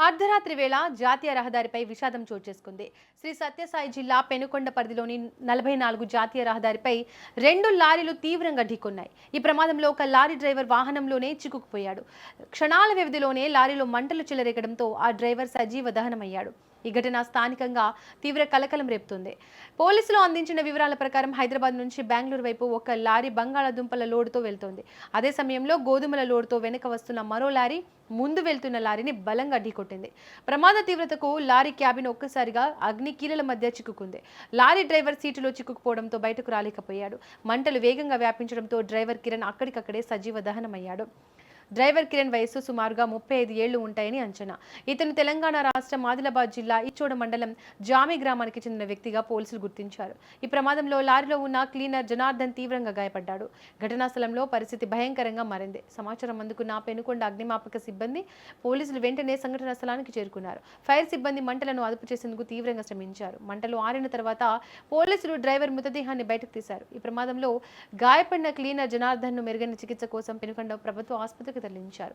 అర్ధరాత్రి వేళ జాతీయ రహదారిపై విషాదం చోటు చేసుకుంది. శ్రీ సత్యసాయి జిల్లా పెనుకొండ పరిధిలోని 44 జాతీయ రహదారిపై 2 లారీలు తీవ్రంగా ఢీకొన్నాయి. ఈ ప్రమాదంలో ఒక లారీ డ్రైవర్ వాహనంలోనే చిక్కుకుపోయాడు. క్షణాల వ్యవధిలోనే లారీలో మంటలు చెలరేగడంతో ఆ డ్రైవర్ సజీవ దహనమయ్యాడు. ఈ ఘటన స్థానికంగా తీవ్ర కలకలం రేపుతుంది. పోలీసులు అందించిన వివరాల ప్రకారం హైదరాబాద్ నుంచి బెంగళూరు వైపు ఒక లారీ బంగాళాదుంపల లోడుతో వెళ్తోంది. అదే సమయంలో గోధుమల లోడుతో వెనక వస్తున్న మరో లారీ ముందు వెళ్తున్న లారీని బలంగా ఢీకొట్టింది. ప్రమాద తీవ్రతకు లారీ క్యాబిన్ ఒక్కసారిగా అగ్ని కీలల మధ్య చిక్కుకుంది. లారీ డ్రైవర్ సీటులో చిక్కుకుపోవడంతో బయటకు రాలేకపోయాడు. మంటలు వేగంగా వ్యాపించడంతో డ్రైవర్ కిరణ్ అక్కడికక్కడే సజీవ దహనమయ్యాడు. డ్రైవర్ కిరణ్ వయసు సుమారుగా 35 ఏళ్లు ఉంటాయని అంచనా. ఇతను తెలంగాణ రాష్ట్రం ఆదిలాబాద్ జిల్లా ఇచ్చోడ మండలం జామి గ్రామానికి చెందిన వ్యక్తిగా పోలీసులు గుర్తించారు. ఈ ప్రమాదంలో లారీలో ఉన్న క్లీనర్ జనార్దన్ తీవ్రంగా గాయపడ్డాడు. ఘటనా స్థలంలో పరిస్థితి భయంకరంగా మారింది. సమాచారం అందుకున్న పెనుకొండ అగ్నిమాపక సిబ్బంది, పోలీసులు వెంటనే సంఘటనా స్థలానికి చేరుకున్నారు. ఫైర్ సిబ్బంది మంటలను అదుపు చేసేందుకు తీవ్రంగా శ్రమించారు. మంటలు ఆరిన తర్వాత పోలీసులు డ్రైవర్ మృతదేహాన్ని బయటకు తీశారు. ఈ ప్రమాదంలో గాయపడిన క్లీనర్ జనార్దన్ ను మెరుగైన చికిత్స కోసం పెనుకొండ ప్రభుత్వ ఆసుపత్రికి తరలించారు.